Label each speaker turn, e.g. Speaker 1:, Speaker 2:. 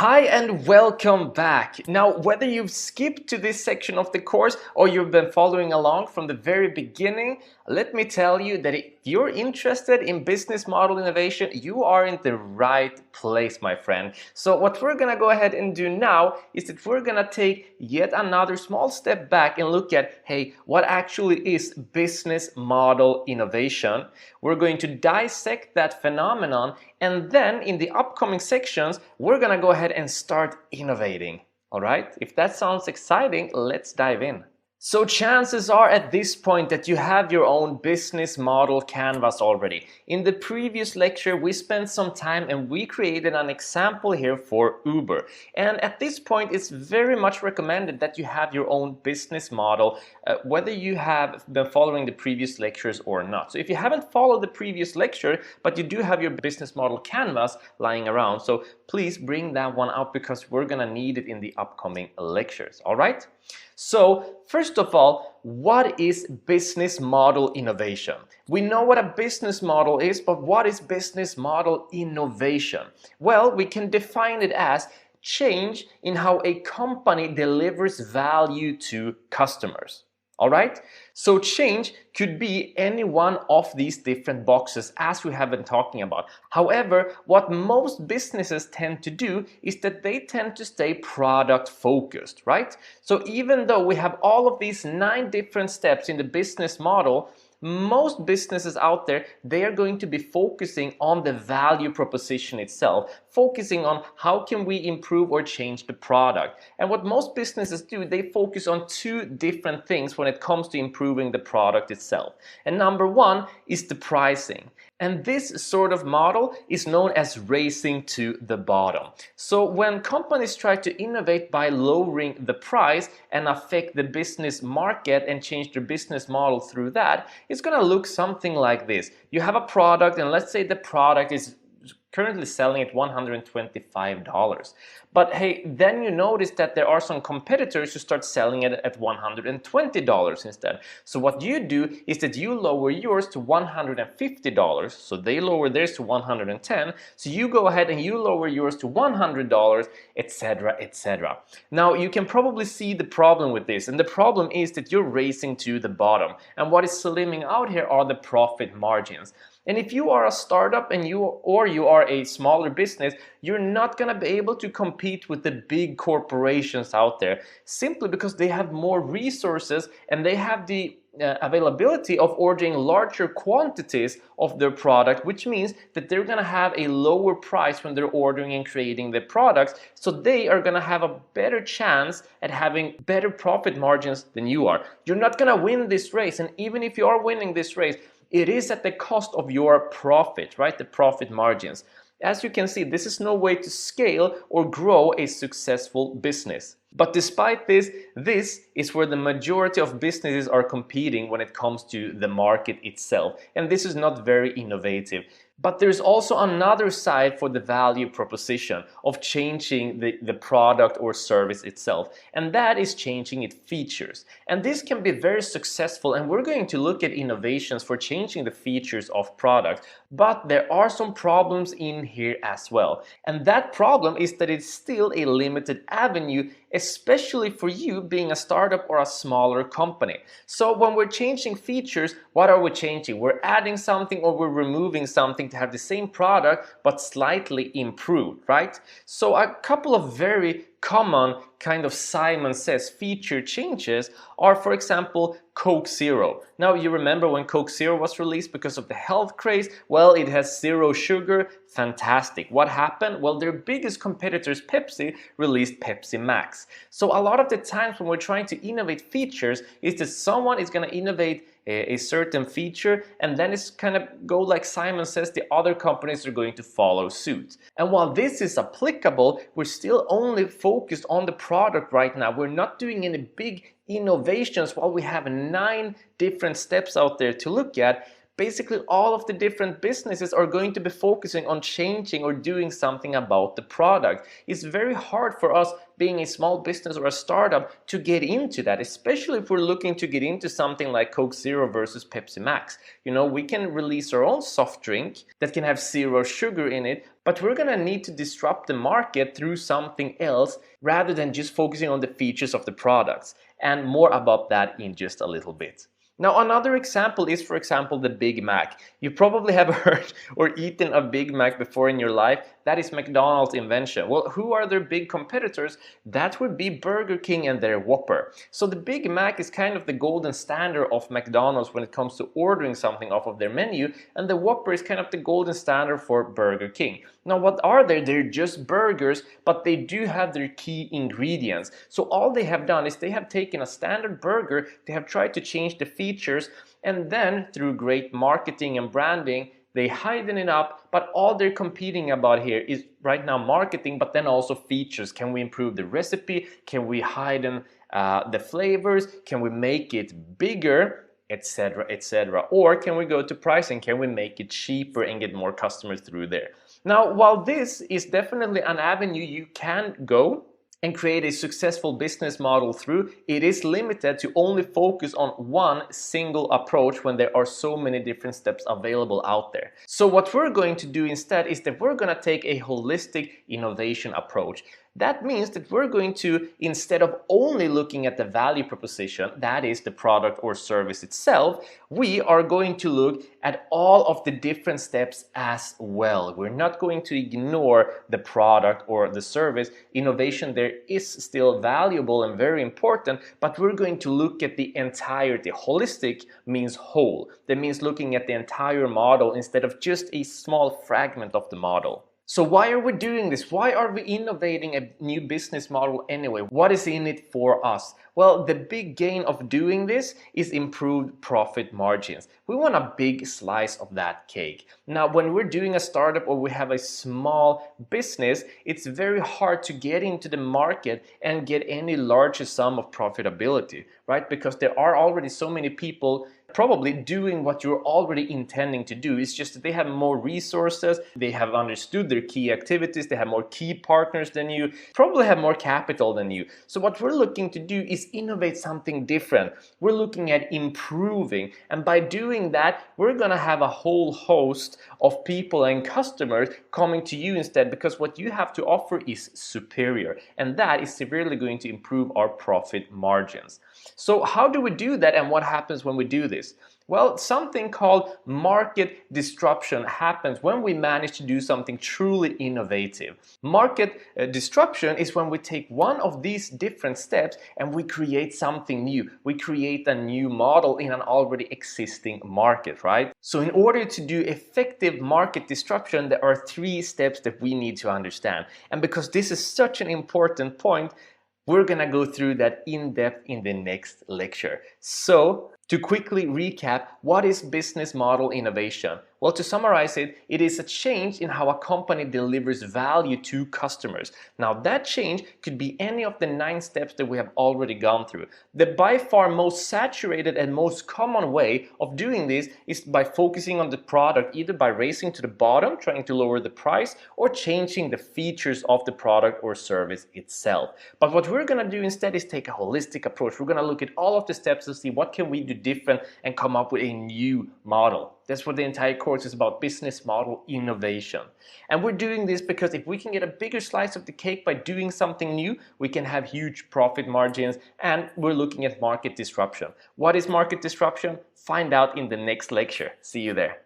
Speaker 1: Hi and welcome back. Now, whether you've skipped to this section of the course or you've been following along from the very beginning, let me tell you that if you're interested in business model innovation, you are in the right place, my friend. So what we're gonna go ahead and do now is that we're gonna take yet another small step back and look at, hey, what actually is business model innovation? We're going to dissect that phenomenon, and then in the upcoming sections, we're gonna go ahead and start innovating. All right? If that sounds exciting, let's dive in. So chances are at this point that you have your own business model canvas already. In the previous lecture, we spent some time and we created an example here for Uber. And at this point, it's very much recommended that you have your own business model, whether you have been following the previous lectures or not. So if you haven't followed the previous lecture, but you do have your business model canvas lying around, so please bring that one out because we're gonna need it in the upcoming lectures, all right? So first of all, what is business model innovation? We know what a business model is, but what is business model innovation? Well, we can define it as change in how a company delivers value to customers. All right? So change could be any one of these different boxes as we have been talking about. However, what most businesses tend to do is that they tend to stay product focused, right? So even though we have all of these 9 different steps in the business model, most businesses out there, they are going to be focusing on the value proposition itself, focusing on how can we improve or change the product. And what most businesses do, they focus on 2 different things when it comes to improving the product itself. And number 1 is the pricing. And this sort of model is known as racing to the bottom. So when companies try to innovate by lowering the price and affect the business market and change their business model through that, it's gonna look something like this. You have a product, and let's say the product is currently selling at $125. But hey, then you notice that there are some competitors who start selling it at $120 instead. So what you do is that you lower yours to $150, so they lower theirs to $110, so you go ahead and you lower yours to $100, etc., etc. Now you can probably see the problem with this, and the problem is that you're racing to the bottom, and what is slimming out here are the profit margins. And if you are a startup and you are a smaller business, you're not going to be able to compete with the big corporations out there simply because they have more resources and they have the availability of ordering larger quantities of their product, which means that they're going to have a lower price when they're ordering and creating the products, so they are going to have a better chance at having better profit margins than you are. You're not going to win this race, and even if you are winning this race, it is at the cost of your profit, right? The profit margins. As you can see, this is no way to scale or grow a successful business. But despite this, this is where the majority of businesses are competing when it comes to the market itself. And this is not very innovative. But there's also another side for the value proposition of changing the product or service itself, and that is changing its features. And this can be very successful, and we're going to look at innovations for changing the features of products. But there are some problems in here as well. And that problem is that it's still a limited avenue, especially for you being a startup or a smaller company. So when we're changing features, what are we changing? We're adding something or we're removing something to have the same product but slightly improved, right? So a couple of very common kind of Simon Says feature changes are, for example, Coke Zero. Now you remember when Coke Zero was released because of the health craze? Well, it has 0 sugar, fantastic. What happened? Well, their biggest competitors, Pepsi, released Pepsi Max. So a lot of the times when we're trying to innovate features is that someone is going to innovate a certain feature, and then it's kind of go like Simon Says, the other companies are going to follow suit. And while this is applicable, we're still only focused on the product right now. We're not doing any big innovations while we have 9 different steps out there to look at, basically all of the different businesses are going to be focusing on changing or doing something about the product. It's very hard for us being a small business or a startup to get into that, especially if we're looking to get into something like Coke Zero versus Pepsi Max. You know, we can release our own soft drink that can have zero sugar in it, but we're gonna need to disrupt the market through something else rather than just focusing on the features of the products. And more about that in just a little bit. Now, another example is, for example, the Big Mac. You probably have heard or eaten a Big Mac before in your life. That is McDonald's invention. Well, who are their big competitors? That would be Burger King and their Whopper. So the Big Mac is kind of the golden standard of McDonald's when it comes to ordering something off of their menu, and the Whopper is kind of the golden standard for Burger King. Now, what are they? They're just burgers, but they do have their key ingredients. So all they have done is they have taken a standard burger, they have tried to change the features, and then through great marketing and branding, they heighten it up, but all they're competing about here is right now marketing, but then also features. Can we improve the recipe? Can we heighten the flavors? Can we make it bigger? Etc, etc. Or can we go to pricing? Can we make it cheaper and get more customers through there? Now, while this is definitely an avenue you can go and create a successful business model through, it is limited to only focus on one single approach when there are so many different steps available out there. So what we're going to do instead is that we're going to take a holistic innovation approach. That means that we're going to, instead of only looking at the value proposition, that is the product or service itself, we are going to look at all of the different steps as well. We're not going to ignore the product or the service. Innovation there is still valuable and very important, but we're going to look at the entirety. Holistic means whole. That means looking at the entire model instead of just a small fragment of the model. So why are we doing this? Why are we innovating a new business model anyway? What is in it for us? Well, the big gain of doing this is improved profit margins. We want a big slice of that cake. Now, when we're doing a startup or we have a small business, it's very hard to get into the market and get any larger sum of profitability, right? Because there are already so many people probably doing what you're already intending to do. It's just that they have more resources, they have understood their key activities, they have more key partners than you, probably have more capital than you. So what we're looking to do is innovate something different. We're looking at improving, and by doing that, we're gonna have a whole host of people and customers coming to you instead, because what you have to offer is superior, and that is severely going to improve our profit margins. So how do we do that, and what happens when we do this? Well, something called market disruption happens when we manage to do something truly innovative. Market disruption is when we take one of these different steps and we create something new. We create a new model in an already existing market, right? So in order to do effective market disruption, there are 3 steps that we need to understand. And because this is such an important point, we're gonna go through that in depth in the next lecture. So, to quickly recap, what is business model innovation? Well, to summarize it, it is a change in how a company delivers value to customers. Now, that change could be any of the 9 steps that we have already gone through. The by far most saturated and most common way of doing this is by focusing on the product, either by racing to the bottom, trying to lower the price, or changing the features of the product or service itself. But what we're gonna do instead is take a holistic approach. We're gonna look at all of the steps to see what can we do different and come up with a new model. That's what the entire course is about, business model innovation. And we're doing this because if we can get a bigger slice of the cake by doing something new, we can have huge profit margins, and we're looking at market disruption. What is market disruption? Find out in the next lecture. See you there.